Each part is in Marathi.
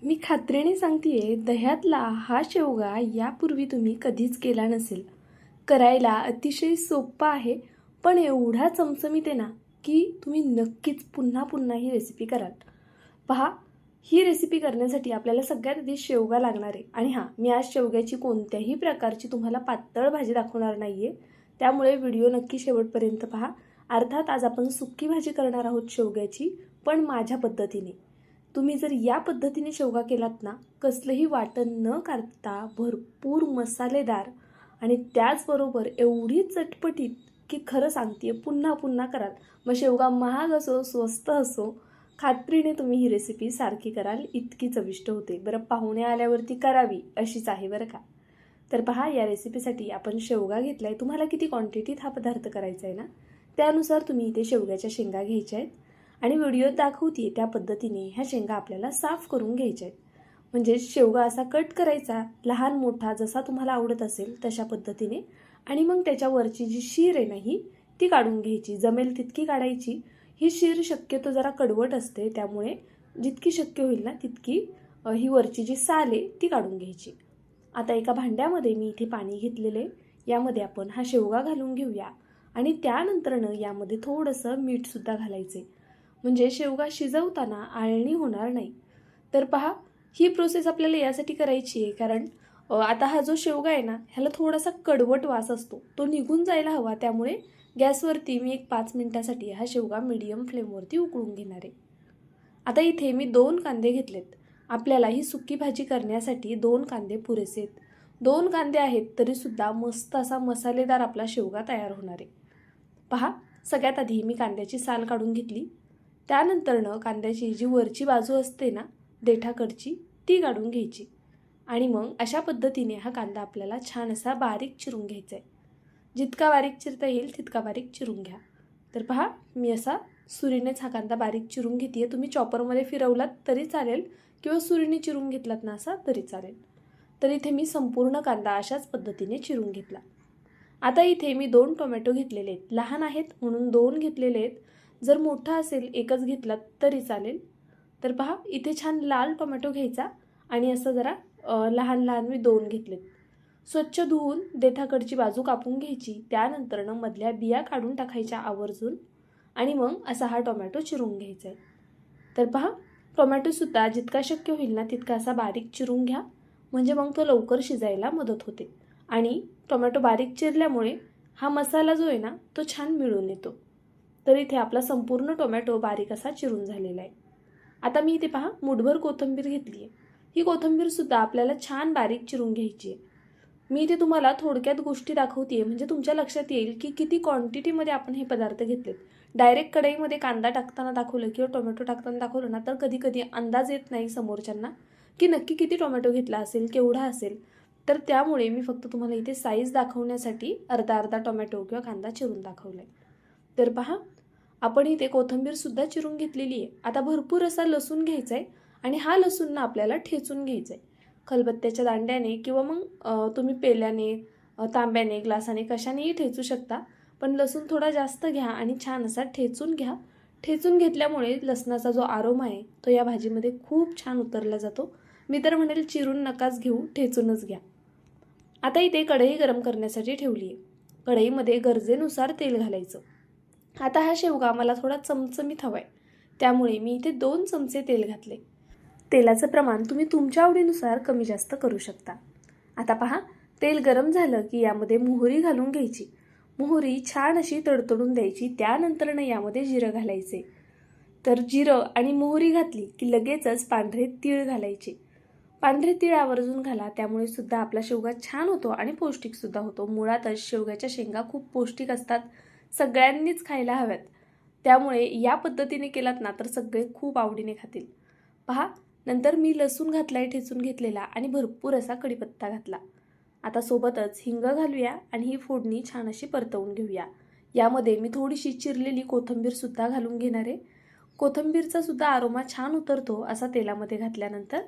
मी खात्रीने सांगतेय, दह्यातला हा शेवगा यापूर्वी तुम्ही कधीच केला नसेल. करायला अतिशय सोपा आहे, पण एवढा चमचमीत आहे ना की तुम्ही नक्कीच पुन्हा पुन्हा ही रेसिपी कराल. पहा, ही रेसिपी करण्यासाठी आपल्याला सगळ्यात आधी शेवगा लागणार आहे. आणि हां, मी आज शेवग्याची कोणत्याही प्रकारची तुम्हाला पातळ भाजी दाखवणार नाही आहे, त्यामुळे व्हिडिओ नक्की शेवटपर्यंत पहा. अर्थात आज आपण सुक्की भाजी करणार आहोत शेवग्याची, पण माझ्या पद्धतीने. तुम्ही जर या पद्धतीने शेवगा केलात ना, कसलंही वाटण न करता भरपूर मसालेदार आणि त्याचबरोबर एवढी चटपटीत की खरं सांगते पुन्हा पुन्हा कराल. मग शेवगा महाग असो स्वस्त असो, खात्रीने तुम्ही ही रेसिपी सारखी कराल, इतकी चविष्ट होते. बरं, पाहुणे आल्यावरती करावी अशीच आहे बरं का. तर पहा, या रेसिपीसाठी आपण शेवगा घेतला आहे. तुम्हाला किती क्वांटिटीत हा पदार्थ करायचा आहे ना, त्यानुसार तुम्ही इथे शेवग्याच्या शेंगा घ्यायच्या आहेत. आणि व्हिडिओत दाखवते त्या पद्धतीने ह्या शेंगा आपल्याला साफ करून घ्यायच्या आहेत. म्हणजे शेवगा असा कट करायचा, लहान मोठा जसा तुम्हाला आवडत असेल तशा पद्धतीने. आणि मग त्याच्यावरची जी शीर आहे ना ती काढून घ्यायची, जमेल तितकी काढायची. ही शीर शक्यतो जरा कडवट असते, त्यामुळे जितकी शक्य होईल ना तितकी ही वरची जी साल आहे ती काढून घ्यायची. आता एका भांड्यामध्ये मी इथे पाणी घेतलेले, यामध्ये आपण हा शेवगा घालून घेऊया. आणि त्यानंतरनं यामध्ये थोडंसं मीठसुद्धा घालायचे, म्हणजे शेवगा शिजवताना आळणी होणार नाही. तर पहा, ही प्रोसेस आपल्याला यासाठी करायची आहे कारण आता हा जो शेवगा आहे ना, ह्याला थोडासा कडवट वास असतो, तो निघून जायला हवा. त्यामुळे गॅसवरती मी एक 5 मिनिटासाठी हा शेवगा मीडियम फ्लेमवरती उकळून घेणार आहे. आता इथे मी 2 कांदे घेतलेत. आपल्याला ही सुकी भाजी करण्यासाठी 2 कांदे पुरेसे आहेत. 2 कांदे आहेत तरीसुद्धा मस्त असा मसालेदार आपला शेवगा तयार होणार आहे. पहा, सगळ्यात आधी मी कांद्याची साल काढून घेतली. त्यानंतरनं कांद्याची जी वरची बाजू असते ना देठाकडची, ती काढून घ्यायची. आणि मग अशा पद्धतीने हा कांदा आपल्याला छान असा बारीक चिरून घ्यायचा आहे. जितका बारीक चिरता येईल तितका बारीक चिरून घ्या. तर पहा, मी असा सुरीनेच हा कांदा बारीक चिरून घेते. तुम्ही चॉपरमध्ये फिरवलात तरी चालेल किंवा सुरीने चिरून घेतलात ना असा तरी चालेल. तर इथे मी संपूर्ण कांदा अशाच पद्धतीने चिरून घेतला. आता इथे मी 2 टोमॅटो घेतलेले आहेत. लहान आहेत म्हणून 2 घेतलेले आहेत. जर मोठा असेल एकच घेतलात तरी चालेल. तर पहा, इथे छान लाल टोमॅटो घ्यायचा आणि असं जरा लहान लहान मी 2 घेतलेत. स्वच्छ धुवून देठाकडची बाजू कापून घ्यायची. त्यानंतरनं मधल्या बिया काढून टाकायच्या आवर्जून. आणि मग असा हा टोमॅटो चिरून घ्यायचा आहे. तर पहा, टोमॅटोसुद्धा जितका शक्य होईल ना तितका असा बारीक चिरून घ्या, म्हणजे मग तो लवकर शिजायला मदत होते. आणि टोमॅटो बारीक चिरल्यामुळे हा मसाला जो आहे ना तो छान मिळून येतो. तर इथे आपला संपूर्ण टोमॅटो बारीक असा चिरून झालेला आहे. आता मी इथे पहा मुठभर कोथिंबीर घेतली आहे. ही कोथिंबीरसुद्धा आपल्याला छान बारीक चिरून घ्यायची आहे. मी इथे तुम्हाला थोडक्यात गोष्टी दाखवते म्हणजे तुमच्या लक्षात येईल की किती क्वांटिटीमध्ये आपण हे पदार्थ घेतलेत. डायरेक्ट कढईमध्ये कांदा टाकताना दाखवलं किंवा टोमॅटो टाकताना दाखवलं ना तर कधी कधी अंदाज येत नाही समोरच्यांना की नक्की किती टोमॅटो घेतला असेल, केवढा असेल. तर त्यामुळे मी फक्त तुम्हाला इथे साईज दाखवण्यासाठी अर्धा अर्धा टोमॅटो किंवा कांदा चिरून दाखवला आहे. तर पहा, आपण इथे कोथिंबीरसुद्धा चिरून घेतलेली आहे. आता भरपूर असा लसूण घ्यायचा आहे आणि हा लसूण ना आपल्याला ठेचून घ्यायचा आहे. खलबत्त्याच्या दांड्याने किंवा मग तुम्ही पेल्याने, तांब्याने, ग्लासाने कशानेही ठेचू शकता. पण लसूण थोडा जास्त घ्या आणि छान असा ठेचून घ्या. ठेचून घेतल्यामुळे लसणाचा जो आरोमा आहे तो या भाजीमध्ये खूप छान उतरला जातो. मी तर म्हणेल चिरून नकाच घेऊ, ठेचूनच घ्या. आता इथे कढई गरम करण्यासाठी ठेवली आहे. कढईमध्ये गरजेनुसार तेल घालायचं. आता हा शेवगा मला थोडा चमचमीत हवा आहे, त्यामुळे मी इथे 2 चमचे तेल घातले. तेलाचं प्रमाण तुम्ही तुमच्या आवडीनुसार कमी जास्त करू शकता. आता पहा, तेल गरम झालं की यामध्ये मोहरी घालून घ्यायची. मोहरी छान अशी तडतडून द्यायची. त्यानंतरनं यामध्ये जिरं घालायचे. तर जिरं आणि मोहरी घातली की लगेचच पांढरे तीळ घालायचे. पांढरे तीळ आवर्जून घाला, त्यामुळे सुद्धा आपला शेवगा छान होतो आणि पौष्टिकसुद्धा होतो. मुळातच शेवग्याच्या शेंगा खूप पौष्टिक असतात, सगळ्यांनीच खायला हव्यात. त्यामुळे या पद्धतीने केलात ना तर सगळे खूप आवडीने खातील. पहा, नंतर मी लसूण घातलाय ठेचून घेतलेला आणि भरपूर असा कढीपत्ता घातला. आता सोबतच हिंग घालूया आणि ही फोडणी छान अशी परतवून घेऊया. यामध्ये मी थोडीशी चिरलेली कोथिंबीरसुद्धा घालून घेणार आहे. कोथिंबीरचा सुद्धा आरोमा छान उतरतो असा तेलामध्ये घातल्यानंतर.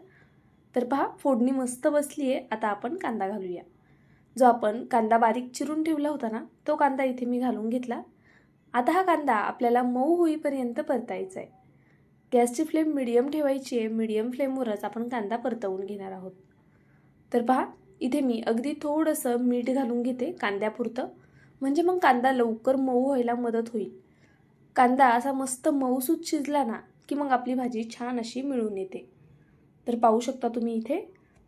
तर पहा, फोडणी मस्त बसली आहे. आता आपण कांदा घालूया. जो आपण कांदा बारीक चिरून ठेवला होता ना तो कांदा इथे मी घालून घेतला. आता हा कांदा आपल्याला मऊ होईपर्यंत परतायचा आहे. गॅसची फ्लेम मिडियम ठेवायची आहे. मिडियम फ्लेमवरच आपण कांदा परतवून घेणार आहोत. तर पहा, इथे मी अगदी थोडंसं मीठ घालून घेते कांद्यापुरतं, म्हणजे मग कांदा लवकर मऊ व्हायला मदत होईल. कांदा असा मस्त मऊसूत शिजला ना की मग आपली भाजी छान अशी मिळून येते. तर पाहू शकता तुम्ही इथे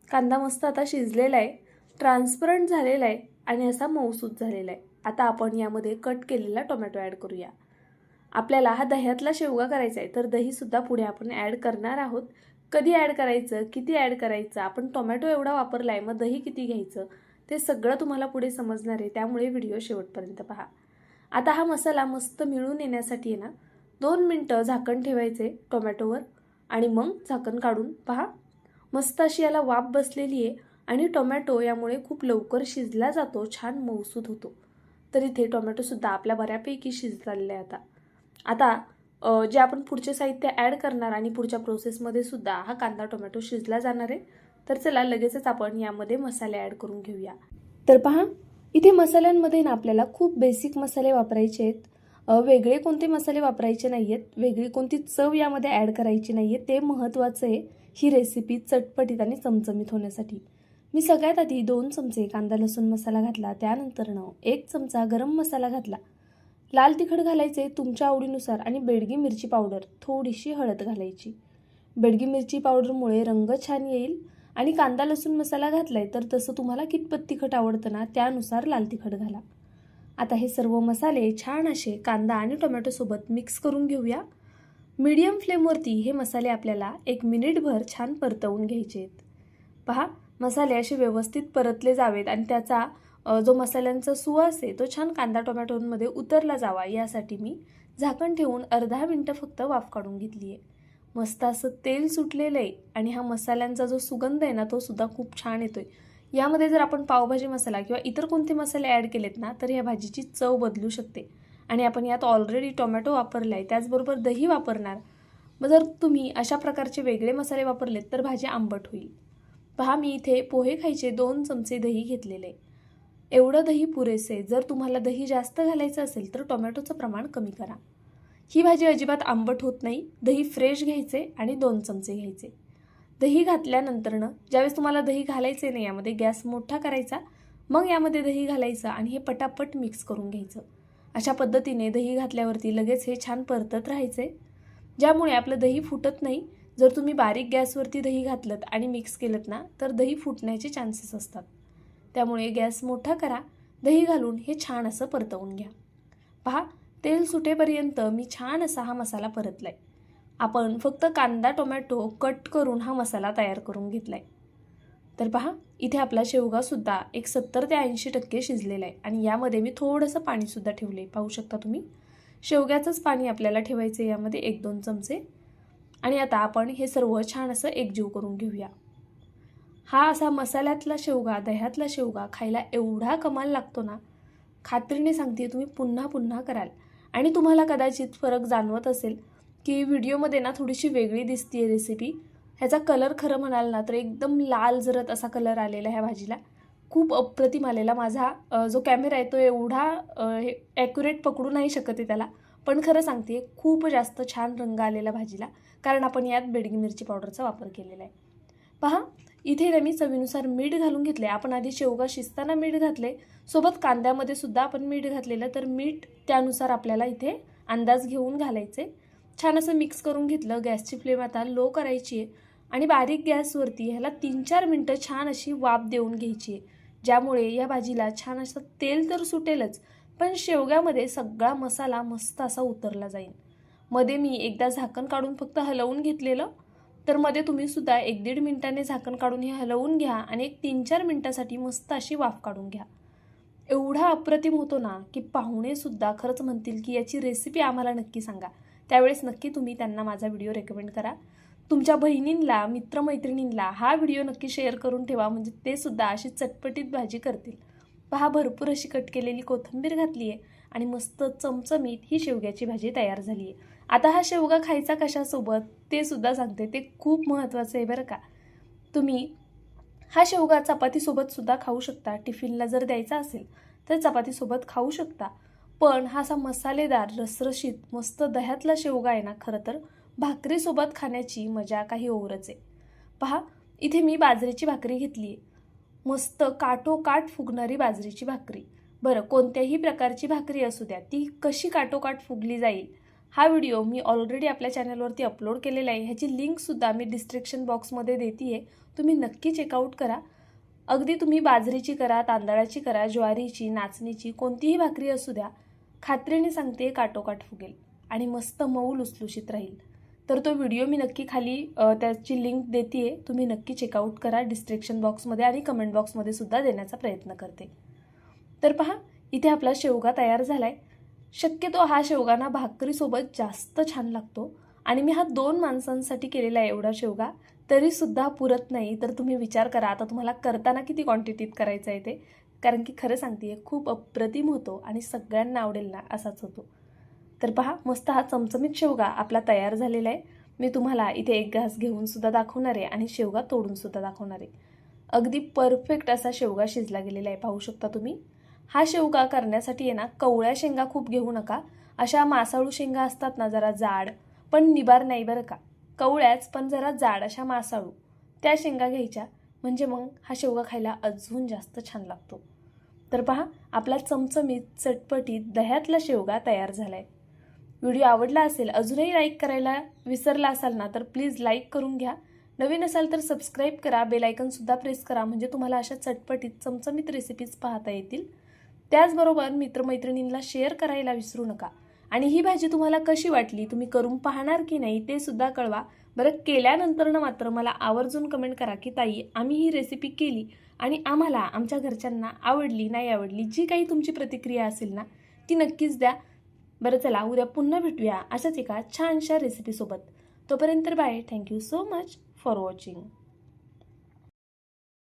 कांदा मस्त आता शिजलेला आहे, ट्रान्सपरंट झालेला आहे आणि असा मऊसूत झालेला आहे. आता आपण यामध्ये कट केलेला टोमॅटो ॲड करूया. आपल्याला हा दह्यातला शेवगा करायचा आहे, तर दहीसुद्धा पुढे आपण ॲड करणार आहोत. कधी ॲड करायचं, किती ॲड करायचं, आपण टोमॅटो एवढा वापरला आहे, मग दही किती घ्यायचं, ते सगळं तुम्हाला पुढे समजणार आहे. त्यामुळे व्हिडिओ शेवटपर्यंत पहा. आता हा मसाला मस्त मिळून येण्यासाठी आहे ना 2 मिनटं झाकण ठेवायचे टोमॅटोवर आणि मग झाकण काढून पहा, मस्त अशी याला वाफ बसलेली आहे आणि टोमॅटो यामुळे खूप लवकर शिजला जातो, छान मऊसूत होतो. तर इथे टोमॅटोसुद्धा आपल्या बऱ्यापैकी शिजलेला आहे. आता जे आपण पुढचे साहित्य ॲड करणार आणि पुढच्या प्रोसेसमध्ये सुद्धा हा कांदा टोमॅटो शिजला जाणार आहे. तर चला लगेचच आपण यामध्ये मसाले ॲड करून घेऊया. तर पहा, इथे मसाल्यांमध्ये ना आपल्याला खूप बेसिक मसाले वापरायचे आहेत. वेगळे कोणते मसाले वापरायचे नाही आहेत, वेगळी कोणती चव यामध्ये ॲड करायची नाही आहे. ते महत्त्वाचं आहे ही रेसिपी चटपटीत आणि चमचमीत होण्यासाठी. मी सगळ्यात आधी 2 चमचे कांदा लसूण मसाला घातला, त्यानंतरनं 1 चमचा गरम मसाला घातला, लाल तिखट घालायचे तुमच्या आवडीनुसार आणि बेडगी मिरची पावडर, थोडीशी हळद घालायची. बेडगी मिरची पावडरमुळे रंग छान येईल आणि कांदा लसूण मसाला घातलाय तर तसं तुम्हाला कितपत तिखट आवडतं ना त्यानुसार लाल तिखट घाला. आता हे सर्व मसाले छान असे कांदा आणि टोमॅटोसोबत मिक्स करून घेऊया. मीडियम फ्लेमवरती हे मसाले आपल्याला 1 मिनिटभर छान परतवून घ्यायचे आहेत. पहा, मसाले असे व्यवस्थित परतले जावेत आणि त्याचा जो मसाल्यांचा सुवास आहे तो छान कांदा टोमॅटोमध्ये उतरला जावा यासाठी मी झाकण ठेवून अर्धा मिनिटं फक्त वाफ काढून घेतली आहे. मस्त असं तेल सुटलेलं आहे आणि हा मसाल्यांचा जो सुगंध आहे ना तो सुद्धा खूप छान येतोय. यामध्ये जर आपण पावभाजी मसाला किंवा इतर कोणते मसाले ॲड केलेत ना तर या भाजीची चव बदलू शकते. आणि आपण यात ऑलरेडी टोमॅटो वापरला आहे, त्याचबरोबर दही वापरणार. मग जर तुम्ही अशा प्रकारचे वेगळे मसाले वापरलेत तर भाजी आंबट होईल. पहा, मी इथे पोहे खायचे 2 चमचे दही घेतलेले. एवढं दही पुरेसे. जर तुम्हाला दही जास्त घालायचं असेल तर टोमॅटोचं प्रमाण कमी करा. ही भाजी अजिबात आंबट होत नाही. दही फ्रेश घ्यायचे आणि 2 चमचे घ्यायचे. दही घातल्यानंतरनं ज्यावेळेस तुम्हाला दही घालायचे नाही यामध्ये गॅस मोठा करायचा, मग यामध्ये दही घालायचं आणि हे पटापट मिक्स करून घ्यायचं. अशा पद्धतीने दही घातल्यावरती लगेच हे छान परतत राहायचे, ज्यामुळे आपलं दही फुटत नाही. जर तुम्ही बारीक गॅसवरती दही घातलं आणि मिक्स केलं ना तर दही फुटण्याचे चान्सेस असतात. त्यामुळे गॅस मोठा करा, दही घालून हे छान असं परतवून घ्या. पहा, तेल सुटेपर्यंत मी छान असा हा मसाला परतलाय. आपण फक्त कांदा टोमॅटो कट करून हा मसाला तयार करून घेतलाय. तर पहा, इथे आपला शेवगासुद्धा एक 70 ते 80% शिजलेला आहे आणि यामध्ये मी थोडंसं पाणीसुद्धा ठेवले. पाहू शकता तुम्ही, शेवग्याचंच पाणी आपल्याला ठेवायचं यामध्ये 1-2 चमचे. आणि आता आपण हे सर्व छान असं एकजीव करून घेऊया. हा असा मसाल्यातला शेवगा, दह्यातला शेवगा खायला एवढा कमाल लागतो ना, खात्रीने सांगते तुम्ही पुन्हा पुन्हा कराल. आणि तुम्हाला कदाचित फरक जाणवत असेल की व्हिडिओमध्ये ना थोडीशी वेगळी दिसतीये रेसिपी. ह्याचा कलर खरं म्हणाल ना तर एकदम लाल जरत असा कलर आलेला ह्या भाजीला, खूप अप्रतिम आलेला. माझा जो कॅमेरा आहे तो एवढा ॲक्युरेट पकडू नाही शकत आहे त्याला, पण खरं सांगते खूप जास्त छान रंग आलेला भाजीला, कारण आपण यात बेडगी मिरची पावडरचा वापर केलेला आहे. पहा, इथे मी चवीनुसार मीठ घालून घेतले. आपण आधी शेवगा शिजताना मीठ घातले, सोबत कांद्यामध्ये सुद्धा आपण मीठ घातलेलं, तर मीठ त्यानुसार आपल्याला इथे अंदाज घेऊन घालायचे. छान असं मिक्स करून घेतलं. गॅसची फ्लेम आता लो करायची आहे आणि बारीक गॅसवरती ह्याला 3-4 मिनटं छान अशी वाफ देऊन घ्यायची आहे, ज्यामुळे या भाजीला छान असं तेल तर सुटेलच, पण शेवग्यामध्ये सगळा मसाला मस्त असा उतरला जाईल. मध्ये मी एकदा झाकण काढून फक्त हलवून घेतलेलं, तर मध्ये तुम्ही सुद्धा 1-1.5 मिनिटांनी झाकण काढून हे हलवून घ्या आणि एक 3-4 मिनिटासाठी मस्त अशी वाफ काढून घ्या. एवढा अप्रतिम होतो ना की पाहुणे सुद्धा खरंच म्हणतील की याची रेसिपी आम्हाला नक्की सांगा. त्यावेळेस नक्की तुम्ही त्यांना माझा व्हिडिओ रेकमेंड करा. तुमच्या बहिणींना, मित्रमैत्रिणींना हा व्हिडिओ नक्की शेअर करून ठेवा, म्हणजे ते सुद्धा अशी चटपटीत भाजी करतील. पहा, भरपूर अशी कट केलेली कोथिंबीर घातली आहे आणि मस्त चमचमीत ही शेवग्याची भाजी तयार झाली आहे. आता हा शेवगा खायचा कशासोबत ते सुद्धा सांगते, ते खूप महत्त्वाचं आहे बरं का. तुम्ही हा शेवगा चपातीसोबत सुद्धा खाऊ शकता. टिफिनला जर द्यायचा असेल तर चपातीसोबत खाऊ शकता. पण हा असा मसालेदार रसरशीत मस्त दह्यातला शेवगा आहे ना, खरं तर भाकरीसोबत खाण्याची मजा काही औरच आहे. पहा, इथे मी बाजरीची भाकरी घेतली आहे. मस्त काठोकाठ फुगणारी बाजरीची भाकरी. बरं, कोणत्याही प्रकारची भाकरी असू द्या, ती कशी काठोकाठ फुगली जाईल हा व्हिडिओ मी ऑलरेडी आपल्या चॅनलवरती अपलोड केलेला आहे. ह्याची लिंकसुद्धा मी डिस्क्रिप्शन बॉक्समध्ये देते आहे, तुम्ही नक्की चेकआउट करा. अगदी तुम्ही बाजरीची करा, तांदळाची करा, ज्वारीची, नाचणीची, कोणतीही भाकरी असू द्या, खात्रीने सांगते काठोकाठ फुगेल आणि मस्त मऊ लुसलुशीत राहील. तर तो व्हिडिओ मी नक्की खाली त्याची लिंक देते आहे, तुम्ही नक्की चेकआउट करा. डिस्क्रिप्शन बॉक्समध्ये आणि कमेंट बॉक्समध्ये सुद्धा देण्याचा प्रयत्न करते. तर पहा, इथे आपला शेवगा तयार झाला आहे. शक्यतो हा शेवगा ना भाकरीसोबत जास्त छान लागतो आणि मी हा 2 माणसांसाठी केलेला आहे एवढा शेवगा, तरीसुद्धा पुरत नाही. तर तुम्ही विचार करा आता तुम्हाला करताना किती क्वांटिटीत करायचं आहे ते, कारण की खरं सांगते खूप अप्रतिम होतो आणि सगळ्यांना आवडेल ना असाच होतो. तर पहा, मस्त हा चमचमीत शेवगा आपला तयार झालेला आहे. मी तुम्हाला इथे एक घास घेऊन सुद्धा दाखवणार आहे आणि शेवगा तोडून सुद्धा दाखवणार आहे. अगदी परफेक्ट असा शेवगा शिजला गेलेला आहे, पाहू शकता तुम्ही. हा शेवगा करण्यासाठी आहे ना, कवळ्या शेंगा खूप घेऊ नका. अशा मासाळू शेंगा असतात ना, जरा जाड पण निबार नाही बरं का, कवळ्याच पण जरा जाड अशा मासाळू, त्या शेंगा घ्यायच्या, म्हणजे मग हा शेवगा खायला अजून जास्त छान लागतो. तर पहा, आपला चमचमीत चटपटीत दह्यातला शेवगा तयार झाला आहे. व्हिडिओ आवडला असेल, अजूनही लाईक करायला विसरला असाल ना, तर प्लीज लाईक करून घ्या. नवीन असाल तर सबस्क्राईब करा, बेल आयकॉनसुद्धा प्रेस करा, म्हणजे तुम्हाला अशा चटपटीत चमचमीत रेसिपीज पाहता येतील. त्याचबरोबर मित्रमैत्रिणींना शेअर करायला विसरू नका. आणि ही भाजी तुम्हाला कशी वाटली, तुम्ही करून पाहणार की नाही ते सुद्धा कळवा बरं. केल्यानंतर ना मात्र मला आवर्जून कमेंट करा की ताई, आम्ही ही रेसिपी केली आणि आम्हाला आमच्या घरच्यांना आवडली नाही आवडली, जी काही तुमची प्रतिक्रिया असेल ना ती नक्कीच द्या. बरं चला, उद्या पुन्हा भेटूया अशाच एका छानशा रेसिपीसोबत. तोपर्यंत bye. Thank you so much for watching.